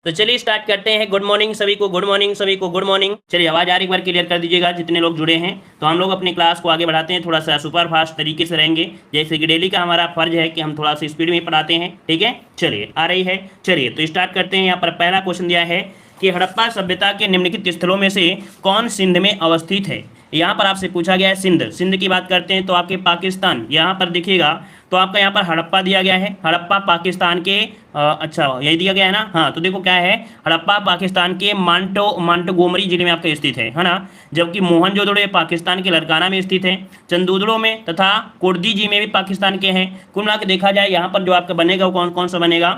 तो चलिए स्टार्ट करते हैं। गुड मॉर्निंग सभी को, गुड मॉर्निंग सभी को, गुड मॉर्निंग। चलिए आवाज आ रही, एक बार क्लियर कर दीजिएगा जितने लोग जुड़े हैं। तो हम लोग अपनी क्लास को आगे बढ़ाते हैं, थोड़ा सा सुपर फास्ट तरीके से रहेंगे, जैसे कि डेली का हमारा फर्ज है कि हम थोड़ा सा स्पीड में पढ़ाते हैं। ठीक है, चलिए आ रही है। चलिए तो स्टार्ट करते हैं। यहाँ पर पहला क्वेश्चन दिया है कि हड़प्पा सभ्यता के निम्नलिखित स्थलों में से कौन सिंध में अवस्थित है। यहाँ पर आपसे पूछा गया है सिंध। सिंध की बात करते हैं तो आपके पाकिस्तान, यहाँ पर देखिएगा तो आपका यहाँ पर हड़प्पा दिया गया है। हड़प्पा पाकिस्तान के अच्छा यही दिया गया है ना। हाँ तो देखो क्या है, हड़प्पा पाकिस्तान के मांटोगोमरी जिले में आपका स्थित है ना। जबकि मोहनजोदड़ो पाकिस्तान के लरकाना में स्थित है, चंदूदड़ो में तथा कोडदी जी में भी पाकिस्तान के हैं। कुल मिला के देखा जाए यहाँ पर जो आपका बनेगा वो कौन कौन सा बनेगा।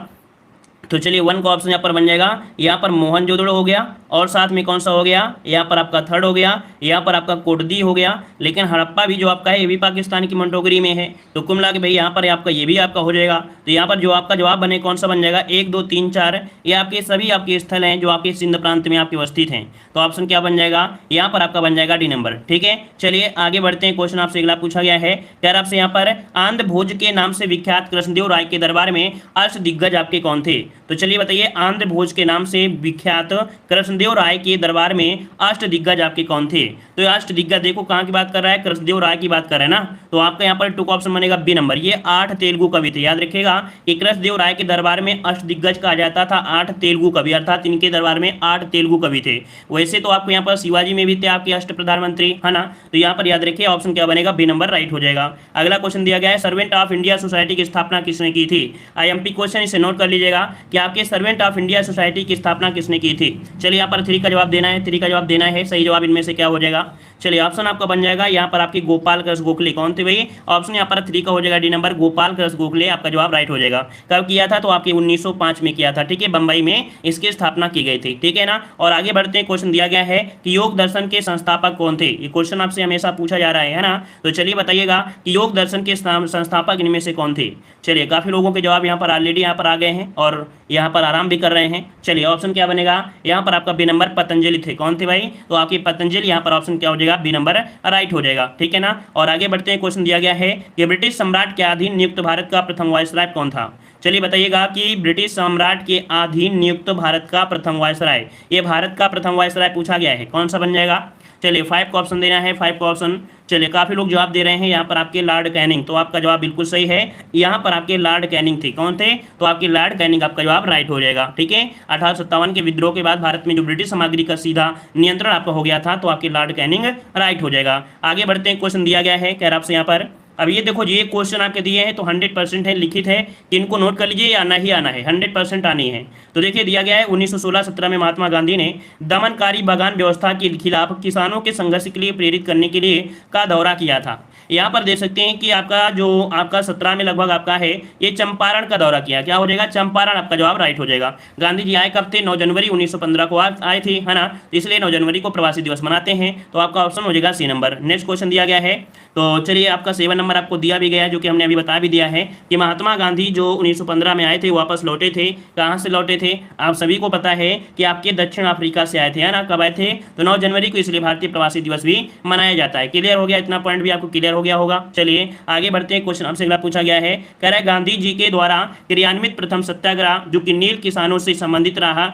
तो चलिए वन का ऑप्शन यहाँ पर बन जाएगा। यहाँ पर मोहनजोदड़ो हो गया और साथ में कौन सा हो गया, यहाँ पर आपका थर्ड हो गया, यहाँ पर आपका कोटदी हो गया। लेकिन हड़प्पा भी जो आपका है ये भी पाकिस्तान की मंटोगरी में है। तो कुल मिला के भाई यहाँ पर आपका ये भी आपका हो जाएगा। तो यहाँ पर जो आपका जवाब बने कौन सा बन जाएगा, 1 2 3 4 ये आपके सभी आपके स्थल हैं जो आपके सिंध प्रांत में आपके अवस्थित हैं। तो ऑप्शन क्या बन जाएगा, यहाँ पर आपका बन जाएगा डी नंबर। ठीक है, चलिए आगे बढ़ते हैं। क्वेश्चन आपसे अगला पूछा गया है, कह रहा आपसे यहाँ पर आंध्र भोज के नाम से विख्यात कृष्णदेव राय के दरबार में अष्ट दिग्गज आपके कौन थे। तो चलिए बताइए, आंध्र भोज के नाम से विख्यात कृष्णदेव राय के दरबार में अष्ट दिग्गज आपके कौन थे। तो ये अष्ट दिग्गज देखो कहाँ की बात कर रहा है, कृष्णदेव राय की बात कर रहा है ना। तो आपका यहाँ पर टू ऑप्शन बनेगा बी नंबर। ये 8 तेलुगु कवि थे। याद रखिएगा कि कृष्णदेव राय के दरबार में अष्ट दिग्गज कहा जाता था 8 तेलुगु कवि, अर्थात इनके दरबार में 8 तेलुगु कवि थे। वैसे तो आपको यहाँ पर शिवाजी में भी थे आपके अष्ट प्रधानमंत्री, है ना। तो यहाँ पर याद रखिए ऑप्शन क्या बनेगा, बी नंबर राइट हो जाएगा। अगला क्वेश्चन दिया गया है, सर्वेंट ऑफ इंडिया सोसाइटी की स्थापना किसने की थी। IMP क्वेश्चन, इसे नोट कर लीजिएगा कि आपके सर्वेंट ऑफ इंडिया सोसाइटी की स्थापना किसने की थी। चलिए यहाँ पर 3 का जवाब देना है, 3 का जवाब देना है। सही जवाब इनमें से क्या हो जाएगा, चलिए ऑप्शन आपका बन जाएगा यहाँ पर आपके गोपाल कृष्ण गोखले। कौन थे भाई, ऑप्शन यहाँ पर 3 का हो जाएगा डी नंबर, गोपाल कृष्ण गोखले आपका जवाब राइट हो जाएगा। कब किया था, तो आपके 1905 में किया था। ठीक है, बंबई में इसकी स्थापना की गई थी। ठीक है ना। और आगे बढ़ते हैं, क्वेश्चन दिया गया है कि योग दर्शन के संस्थापक कौन थे। ये क्वेश्चन आपसे हमेशा पूछा जा रहा है ना। तो चलिए बताइएगा कि योग दर्शन के संस्थापक इनमें से कौन थे। चलिए काफी लोगों के जवाब यहाँ पर ऑलरेडी यहाँ पर आ गए हैं और यहाँ पर आराम भी कर रहे हैं। चलिए ऑप्शन क्या बनेगा, यहाँ पर आपका बी नंबर पतंजलि थे। कौन थे भाई, तो आपकी पतंजलि, यहाँ पर ऑप्शन क्या हो जाएगा, बी नंबर राइट हो जाएगा। ठीक है ना। और आगे बढ़ते हैं, क्वेश्चन दिया गया है कि ब्रिटिश सम्राट के अधीन नियुक्त भारत का प्रथम वायसराय कौन था। चलिए बताइएगा कि ब्रिटिश सम्राट के अधीन नियुक्त भारत का प्रथम वायसराय, ये भारत का प्रथम वायसराय पूछा गया है, कौन सा बन जाएगा। चलिए 5 का ऑप्शन देना है, 5 का ऑप्शन। चलिए काफी लोग जवाब दे रहे हैं यहाँ पर आपके लॉर्ड कैनिंग। तो आपका जवाब बिल्कुल सही है, यहाँ पर आपके लॉर्ड कैनिंग थे। कौन थे, तो आपके लॉर्ड कैनिंग आपका जवाब राइट हो जाएगा। ठीक है, 1857 के विद्रोह के बाद भारत में जो ब्रिटिश सामग्री का सीधा नियंत्रण आपका हो गया था, तो आपके लॉर्ड कैनिंग राइट हो जाएगा। आगे बढ़ते हैं, क्वेश्चन दिया गया है, कह रहा आपसे यहाँ पर, अब ये देखो ये क्वेश्चन आपके दिए हैं तो 100% है, लिखित है कि इनको नोट कर लीजिए, आना ही आना है, 100% आनी है। तो देखिए दिया गया है 1916-17 में महात्मा गांधी ने दमनकारी बागान व्यवस्था के खिलाफ किसानों के संघर्ष के लिए प्रेरित करने के लिए का दौरा किया था। यहाँ पर देख सकते हैं कि आपका जो आपका 17 में लगभग आपका है ये चंपारण का दौरा किया। क्या हो जाएगा, चंपारण आपका जवाब राइट हो जाएगा। गांधी जी आए कब थे, 9 जनवरी 1915 को आए थे, है ना। तो इसलिए 9 जनवरी को प्रवासी दिवस मनाते हैं। तो आपका ऑप्शन हो जाएगा सी नंबर। नेक्स्ट क्वेश्चन दिया गया है, तो चलिए आपका 7 नंबर आपको दिया भी गया है, जो कि हमने अभी बता भी दिया है कि महात्मा गांधी जो 1915 में आए थे वापस लौटे थे। कहाँ से लौटे थे, आप सभी को पता है कि आपके दक्षिण अफ्रीका से आए थे, है ना। कब आए थे, तो 9 जनवरी को, इसलिए भारतीय प्रवासी दिवस भी मनाया जाता है। क्लियर हो गया, इतना पॉइंट भी आपको क्लियर हो गया होगा। चलिए आगे बढ़ते हैं, क्वेश्चन आपसे अगला पूछा गया है, कह रहा है गांधी जी के द्वारा क्रियान्वित प्रथम सत्याग्रह जो कि नील किसानों से संबंधित रहा,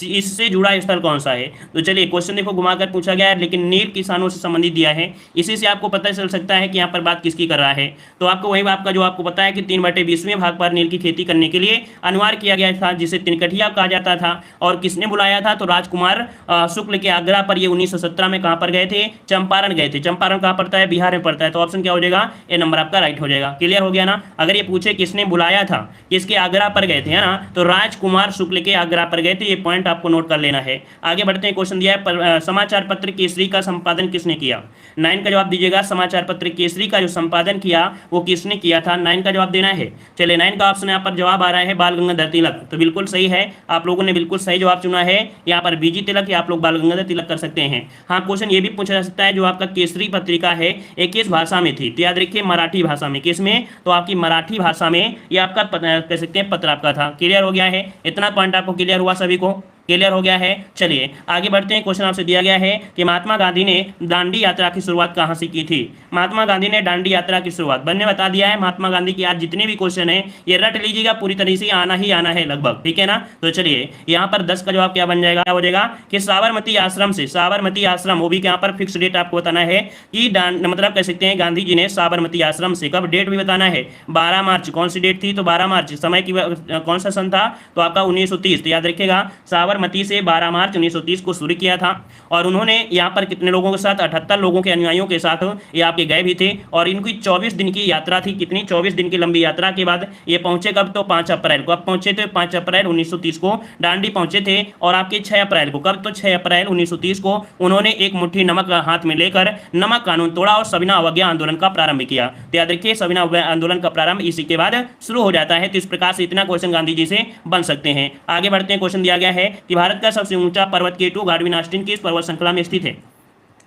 इससे जुड़ा स्थल कौन सा है। तो चलिए क्वेश्चन देखो घुमाकर पूछा गया है, लेकिन नील किसानों से संबंधित दिया है, इसी से आपको पता चल सकता है कि यहाँ पर बात किसकी कर रहा है। तो आपको वही आपका जो आपको पता है कि 3/20वें भाग पर नील की खेती करने के लिए अनिवार्य किया गया था, जिसे तिनकठिया कहा जाता था। और किसने बुलाया था, तो राजकुमार शुक्ल के आग्रह पर ये 1917 में कहां पर गए थे, चंपारण गए थे। चंपारण कहां पड़ता है, बिहार में पड़ता है। तो ऑप्शन क्या हो जाएगा, ए नंबर आपका राइट हो जाएगा। क्लियर हो गया ना। अगर ये पूछे किसने बुलाया था, किसके आग्रह पर गए थे, है ना, तो राजकुमार शुक्ल के आग्रह पर गए थे। ये पॉइंट आपको नोट कर लेना है। आगे बढ़ते हैं, क्वेश्चन दिया है समाचार पत्र केसरी का संपादन किसने किया। 9 का जवाब दीजिएगा, समाचार पत्र केसरी का जो संपादन किया वो किसने किया था, 9 का जवाब देना है। चलिए 9 का ऑप्शन यहाँ पर जवाब आ रहा है बाल गंगाधर तिलक। तो बिल्कुल सही है, आप लोगों ने बिल्कुल सही जवाब चुना है। यहाँ पर बीजी तिलक या आप लोग बाल गंगाधर तिलक कर सकते हैं। हाँ क्वेश्चन ये भी पूछा जा सकता है, जो आपका केसरी पत्रिका है ये किस भाषा में थी, तो याद रखिए मराठी भाषा में। किस में, तो आपकी मराठी भाषा में ये आपका कह सकते हैं पत्र आपका था। क्लियर हो गया है, इतना पॉइंट आपको क्लियर हुआ सभी को। क्लियर हो गया है। चलिए आगे बढ़ते हैं। क्वेश्चन आपसे दिया गया है कि महात्मा गांधी ने दांडी यात्रा की शुरुआत कहां से की थी। महात्मा गांधी ने दांडी यात्रा की शुरुआत, मैंने बता दिया है महात्मा गांधी की। आज जितने भी क्वेश्चन है ये रट लीजिएगा, पूरी तरीके से आना ही आना है लगभग, ठीक है ना। तो चलिए यहाँ पर 10 का जवाब क्या बन जाएगा, क्या हो जाएगा कि साबरमती आश्रम से, साबरमती आश्रम, वो भी यहाँ पर फिक्स डेट आपको बताना है कि मतलब कह सकते हैं गांधी जी ने साबरमती आश्रम से, कब डेट भी बताना है, 12 मार्च। कौन सी डेट थी, तो 12 मार्च। समय की कौन सा सन था, तो आपका 1930। तो याद रखिएगा साबरमती से 12 मार्च 1930 को शुरू किया था। और उन्होंने यहाँ पर कितने लोगों के साथ, 78 लोगों के अनुयायियों के साथ ये आपके गए भी थे। और इनकी 24 दिन की यात्रा थी। कितनी, 24 दिन की लंबी यात्रा के बाद ये पहुंचे कब, तो 5 अप्रैल को। अब पहुंचे थे 5 अप्रैल 1930 को दांडी पहुंचे थे। और आपके 6 अप्रैल को, कब, तो 6 अप्रैल 1930 को उन्होंने एक मुट्ठी नमक हाथ में लेकर नमक कानून तोड़ा और सविनय अवज्ञा आंदोलन का प्रारंभ किया। तो याद रखिए सविनय अवज्ञा आंदोलन का प्रारंभ इसी के बाद शुरू हो जाता है। तो इस प्रकार से इतना क्वेश्चन गांधी जी से बन सकते हैं। आगे बढ़ते हैं। क्वेश्चन दिया गया है कि भारत का सबसे ऊंचा पर्वत K2 गार्डविन ऑस्टिन किस पर्वत श्रृंखला में स्थित है।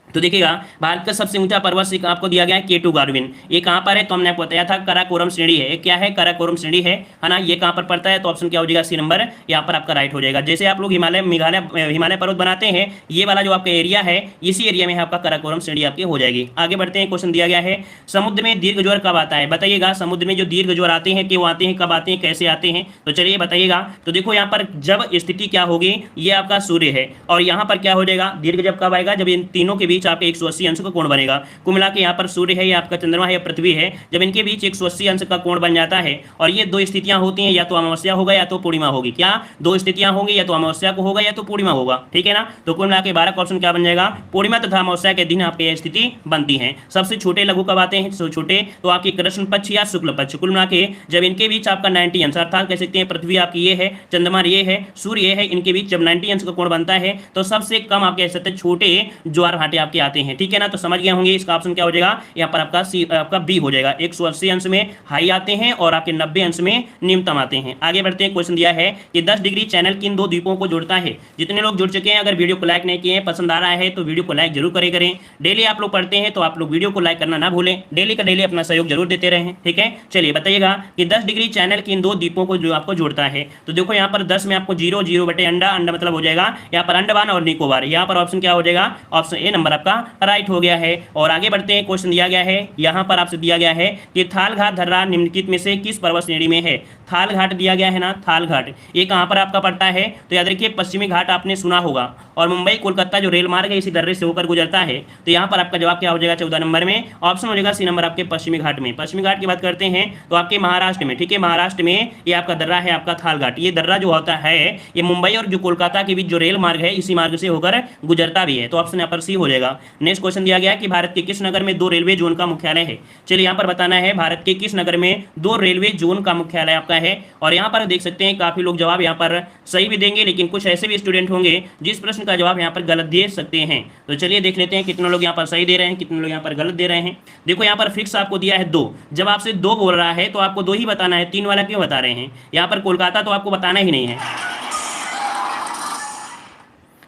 तो देखिएगा भारत का सबसे ऊंचा पर्वत आपको दिया गया है K2 गार्डविन। ये कहां पर है, तो हमने आपको बताया था कराकोरम श्रेणी है। क्या है, कराकोरम श्रेणी है ना। ये कहां पर पड़ता है, तो ऑप्शन क्या हो जाएगा, सी नंबर यहाँ पर आपका राइट हो जाएगा। जैसे आप लोग हिमालय पर्वत बनाते हैं, ये वाला जो आपका एरिया है, इसी एरिया में आपका कराकोरम श्रेणी आपकी हो जाएगी। आगे बढ़ते हैं। क्वेश्चन दिया गया है समुद्र में दीर्घ ज्वार कब आता है, बताइएगा। समुद्र में जो दीर्घ ज्वार आते हैं, कि वो आते हैं, कब आते हैं, कैसे आते हैं, तो चलिए बताइएगा। तो देखो यहाँ पर जब स्थिति क्या होगी, ये आपका सूर्य है और यहाँ पर क्या हो जाएगा, दीर्घ जब कब आएगा, जब इन तीनों के बीच आपके 180 अंश का कोण बनेगा। कुल मिला के यहाँ पर सूर्य है, या आपका चंद्रमा है, या पृथ्वी है, जब इनके बीच 180 अंश का कोण बन जाता है। और ये दो स्थितियां होती हैं, या तो अमावस्या होगा या तो पूर्णिमा होगी। क्या दो स्थितियां होंगी, या तो अमावस्या को होगा या तो पूर्णिमा होगा, ठीक है ना। तो कुल मिला के 12 का ऑप्शन क्या बन जाएगा, पूर्णिमा तथा अमावस्या के दिन आपकी यह स्थिति बनती है। सबसे छोटे लघु कब आते हैं, छोटे तो आपकी कृष्ण पक्ष या शुक्ल पक्ष। कुल मिला के जब इनके बीच आपका 90 अंश, अर्थात कह सकते हैं पृथ्वी आपकी ये है, चंद्रमा ये है, सूर्य ये है, इनके बीच जब 90 अंश का कोण बनता है, तो सबसे कम आप कह सकते हैं छोटे ज्वार भाटे आपके आते हैं, ठीक है ना। तो समझ गए होंगे, इसका ऑप्शन क्या हो जाएगा, यहाँ पर आपका सी, आपका बी हो जाएगा। 180 अंश में हाई आते हैं और आपके 90 अंश में निम्नतम आते हैं। आगे बढ़ते हैं। क्वेश्चन दिया है कि 10 डिग्री चैनल किन दो द्वीपों को जोड़ता है। जितने लोग जुड़ चुके हैं, अगर वीडियो को लाइक नहीं किए हैं, पसंद आ रहा है तो वीडियो को लाइक जरूर करें। डेली आप लोग पढ़ते हैं तो आप लोग वीडियो को लाइक करना ना भूलें, डेली का डेली अपना सहयोग जरूर देते रहें, ठीक है। चलिए बताइएगा कि 10 डिग्री चैनल किन दो द्वीपों को जो आपको जोड़ता है। तो देखो यहाँ पर 10 में आपको 0 0 बटे अंडा, अंडा मतलब हो जाएगा यहाँ पर अंडमान और निकोबार। यहाँ पर ऑप्शन क्या हो जाएगा, ऑप्शन ए नंबर आपका राइट हो गया है। और आगे बढ़ते हैं। क्वेश्चन दिया गया है, यहाँ पर आपसे दिया गया है कि थालघाट धर्रा निम्नलिखित में से किस पर्वत श्रेणी में है। थालघाट दिया गया है ना, थालघाट ये कहाँ पर आपका पड़ता है, तो याद रखिए पश्चिमी घाट आपने सुना होगा। और मुंबई कोलकाता जो रेल मार्ग है इसी दर्रे से होकर गुजरता है। तो यहाँ पर आपका जवाब क्या हो जाएगा, 14 नंबर में ऑप्शन हो जाएगा सी नंबर आपके पश्चिमी घाट में। पश्चिमी घाट की बात करते हैं तो आपके महाराष्ट्र में, ठीक है, महाराष्ट्र में ये आपका दर्रा है आपका थालघाट। ये दर्रा जो होता है ये मुंबई और जो कोलकाता के बीच जो रेल मार्ग है इसी मार्ग से होकर गुजरता भी है। तो ऑप्शन यहाँ पर सी हो जाएगा। नेक्स्ट क्वेश्चन दिया गया कि भारत के किस नगर में 2 रेलवे जोन का मुख्यालय है। चलिए यहाँ पर बताना है भारत के किस नगर में 2 रेलवे जोन का मुख्यालय आपका है। और यहाँ पर देख सकते हैं काफी लोग जवाब यहाँ पर सही भी देंगे, लेकिन कुछ ऐसे भी स्टूडेंट होंगे जिस प्रश्न का जवाब यहाँ पर गलत दे सकते हैं। तो चलिए देख लेते हैं कितने लोग यहाँ पर सही दे रहे हैं, कितने लोग यहाँ पर गलत दे रहे हैं। देखो यहाँ पर फिक्स आपको दिया है 2। जब आपसे 2 बोल रहा है तो आपको 2 ही बताना है, 3 वाला क्यों बता रहे हैं। यहाँ पर कोलकाता तो आपको बताना ही नहीं है।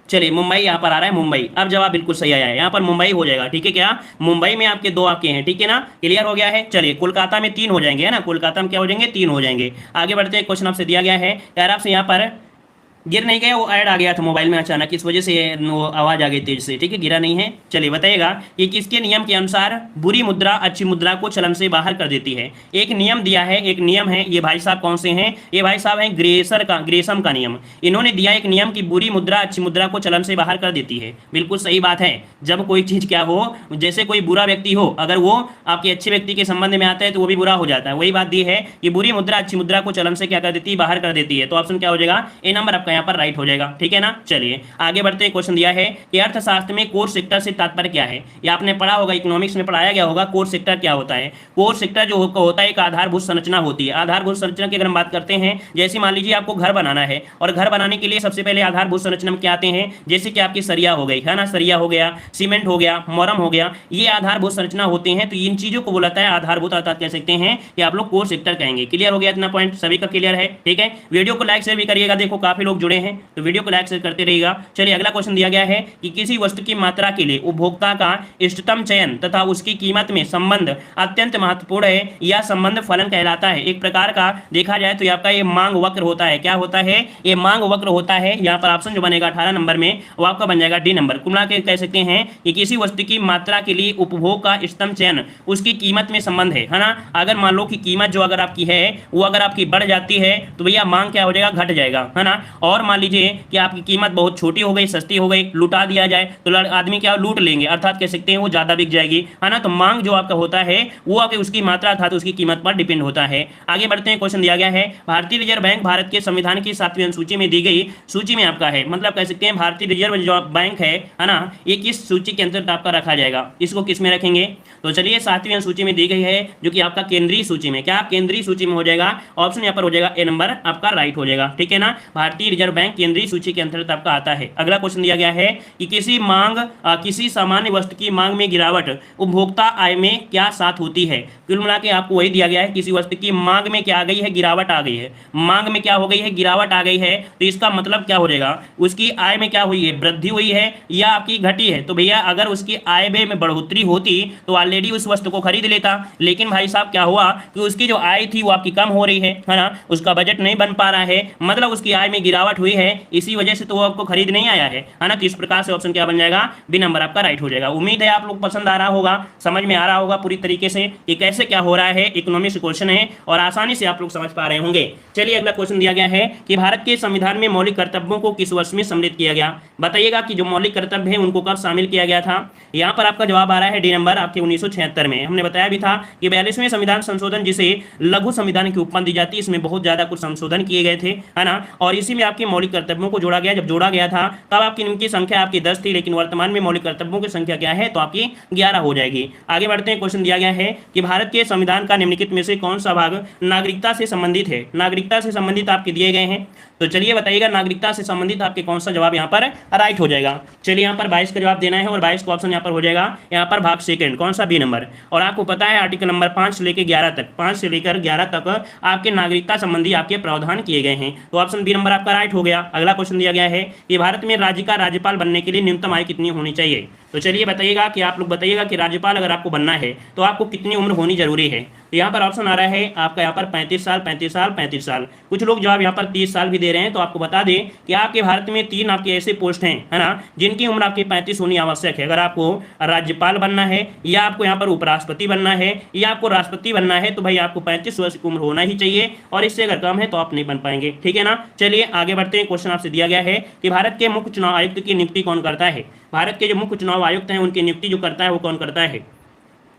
चलिए मुंबई यहाँ पर आ रहा है, मुंबई। अब जवाब बिल्कुल सही आया है, यहाँ पर मुंबई हो जाएगा, ठीक है। क्या मुंबई में आपके 2 आपके हैं, ठीक है ना, क्लियर हो गया है। चलिए कोलकाता में 3 हो जाएंगे, है ना, कोलकाता में क्या हो जाएंगे, 3 हो जाएंगे। आगे बढ़ते हैं। क्वेश्चन आपसे दिया गया है यार, आपसे यहाँ पर गिर नहीं गया, वो ऐड आ गया था मोबाइल में अचानक, इस वजह से वो आवाज़ आ गई तेज से, ठीक है, गिरा नहीं है। चलिए बताइएगा कि किसके नियम के अनुसार बुरी मुद्रा अच्छी मुद्रा को चलन से बाहर कर देती है। एक नियम दिया है, एक नियम है, ये भाई साहब कौन से हैं, ये भाई साहब हैं ग्रेसम का नियम। इन्होंने दिया एक नियम की बुरी मुद्रा अच्छी मुद्रा को चलन से बाहर कर देती है। बिल्कुल सही बात है। जब कोई चीज़ क्या हो, जैसे कोई बुरा व्यक्ति हो, अगर वो आपके अच्छे व्यक्ति के संबंध में आता है तो वो भी बुरा हो जाता है। वही बात दी है कि बुरी मुद्रा अच्छी मुद्रा को चलन से क्या कर देती है, बाहर कर देती है। तो ऑप्शन क्या हो जाएगा, ए नंबर आपका यहाँ पर राइट हो जाएगा, ठीक है ना। चलिए आगे बढ़ते हैं। क्वेश्चन दिया है कि अर्थशास्त्र में कोर सेक्टर से तात्पर्य क्या है। ये आपने पढ़ा होगा, इकोनॉमिक्स में पढ़ाया गया होगा कोर सेक्टर क्या होता है। कोर सेक्टर जो होता है एक आधारभूत संरचना होती है। आधारभूत संरचना की अगर हम बात करते हैं, जैसे मान लीजिए आपको घर बनाना है और घर बनाने के लिए सबसे पहले आधारभूत संरचना में क्या आते हैं, जैसे कि आपकी सरिया हो गई, है ना, सरिया हो गया, सीमेंट हो गया, मोरम हो गया, ये आधारभूत संरचना होते हैं। तो इन चीजों को बोलता है आधारभूत, अर्थात कह सकते हैं कि आप लोग कोर सेक्टर कहेंगे। क्लियर हो गया, इतना पॉइंट सभी का क्लियर है, ठीक है। वीडियो को लाइक शेयर भी करिएगा, देखो काफी लोग जुड़े हैं तो वीडियो को लाइक शेयर करते रहिएगा। चलिए अगला क्वेश्चन दिया गया है कि किसी वस्तु की मात्रा के लिए उपभोक्ता का इष्टतम चयन तथा उसकी कीमत में संबंध अत्यंत महत्वपूर्ण है, यह संबंध फलन कहलाता है। एक प्रकार का देखा जाए तो ये आपका ये मांग वक्र होता है। क्या होता है? ये मांग वक्र होता है। यहाँ पर ऑप्शन जो बनेगा 18 नंबर में वो आपका बन जाएगा डी नंबर। कुल मिला के कह सकते हैं कि किसी वस्तु की मात्रा के लिए उपभोग का इष्टतम चयन उसकी कीमत में संबंध है ना। अगर मान लो कि कीमत जो अगर आपकी है वो अगर आपकी बढ़ जाती है तो भैया मांग क्या हो जाएगा? घट जाएगा, है ना। और मान लीजिए कि आपकी कीमत बहुत छोटी हो गई, सस्ती हो गई, लुटा दिया जाए तो आदमी क्या लूट लेंगे, अर्थात कह सकते हैं वो ज्यादा बिक जाएगी, है ना। तो मांग जो आपका होता है वो आपकी उसकी मात्रा अर्थात उसकी कीमत पर डिपेंड होता है। आगे बढ़ते हैं। क्वेश्चन दिया गया है भारतीय रिजर्व बैंक भारत के संविधान की 7वीं अनुसूची में दी गई सूची में आपका है, मतलब कह सकते हैं भारतीय रिजर्व जो बैंक है ना, ये किस सूची के अंतर्गत आपका रखा जाएगा? इसको किस में रखेंगे? तो चलिए 7वीं अनुसूची में दी गई है जो कि आपका केंद्रीय सूची में, क्या केंद्रीय सूची में हो जाएगा? ऑप्शन यहाँ पर हो जाएगा ए नंबर आपका राइट हो जाएगा, ठीक है ना। भारतीय रिजर्व बैंक केंद्रीय सूची के अंतर्गत आपका आता है। अगला क्वेश्चन दिया गया है कि किसी सामान्य वस्तु की मांग में गिरावट उपभोक्ता आय में क्या साथ होती है? कुल मिला के आपको वही दिया गया है, किसी वस्तु की मांग में क्या आ गई है? गिरावट आ गई है। मांग में क्या हो गई है? गिरावट आ गई है। तो इसका मतलब क्या हो जाएगा? उसकी आय में क्या हुई है? वृद्धि हुई है या आपकी घटी है? तो भैया अगर उसकी आय में बढ़ोतरी होती तो ऑलरेडी उस वस्तु को खरीद लेता, लेकिन भाई साहब क्या हुआ कि उसकी जो आय थी वो आपकी कम हो रही है ना, उसका बजट नहीं बन पा रहा है, मतलब उसकी आय में गिरावट हुई है, इसी वजह से तो वो आपको खरीद नहीं आया है ना। तो इस प्रकार से ऑप्शन क्या बन जाएगा? बी नंबर आपका राइट हो जाएगा। उम्मीद है आप लोग पसंद आ रहा होगा, समझ में आ रहा होगा पूरी तरीके से कि कैसे क्या हो रहा है। इकोनॉमिक्स क्वेश्चन है और आसानी से आप लोग समझ पा रहे होंगे। चलिए अगला क्वेश्चन दिया गया है कि भारत के संविधान में मौलिक कर्तव्यों को किस वर्ष में सम्मिलित किया गया? बताइएगा कि जो मौलिक कर्तव्य है उनको कब शामिल किया गया था। यहाँ पर आपका जवाब आ रहा है डी नंबर आपके 1976 में। हमने बताया भी था कि 42वें संविधान संशोधन जिसे लघु संविधान की उपमा दी जाती है, इसमें बहुत ज्यादा कुछ संशोधन किए गए थे, है ना। और इसी में आपके मौलिक कर्तव्यों को जोड़ा गया। जब जोड़ा गया था तब आपकी इनकी संख्या आपकी 10 थी, लेकिन वर्तमान में मौलिक कर्तव्यों की संख्या क्या है? तो आपकी 11 हो जाएगी। आगे बढ़ते हैं। क्वेश्चन दिया गया है कि भारत के संविधान का निम्नलिखित में से कौन सा भाग नागरिकता से संबंधित है? नागरिकता से संबंधित आपके दिए गए हैं, तो चलिए बताइएगा नागरिकता से संबंधित आपके कौन सा जवाब यहाँ पर राइट हो जाएगा। चलिए यहाँ पर 22 का जवाब देना है और 22 का ऑप्शन यहाँ पर हो जाएगा यहाँ पर भाग सेकंड, कौन सा? B number. और आपको पता है आर्टिकल नंबर 5 से लेकर 11 तक, 5 से लेकर 11 तक आपके नागरिकता संबंधी आपके प्रावधान किए गए हैं, तो ऑप्शन बी नंबर आपका राइट हो गया। अगला क्वेश्चन दिया गया है कि भारत में राज्य का राज्यपाल बनने के लिए न्यूनतम आयु कितनी होनी चाहिए? तो चलिए बताइएगा कि आप लोग बताइएगा कि राज्यपाल अगर आपको बनना है तो आपको कितनी उम्र होनी जरूरी है। तो यहाँ पर ऑप्शन आ रहा है आपका यहाँ पर 35 साल, 35 साल, 35 साल। कुछ लोग जवाब यहाँ पर 30 साल भी दे रहे हैं। तो आपको बता दें कि आपके भारत में 3 आपके ऐसे पोस्ट हैं, है ना, जिनकी उम्र आपकी 35 होनी आवश्यक है। अगर आपको राज्यपाल बनना है या आपको यहाँ पर उपराष्ट्रपति बनना है या आपको राष्ट्रपति बनना है तो भाई आपको 35 वर्ष की उम्र होना ही चाहिए, और इससे अगर कम है तो आप नहीं बन पाएंगे, ठीक है ना। चलिए आगे बढ़ते हैं। क्वेश्चन आपसे दिया गया है कि भारत के मुख्य चुनाव आयुक्त की नियुक्ति कौन करता है? भारत के जो मुख्य चुनाव आयुक्त हैं उनकी नियुक्ति जो करता है वो कौन करता है?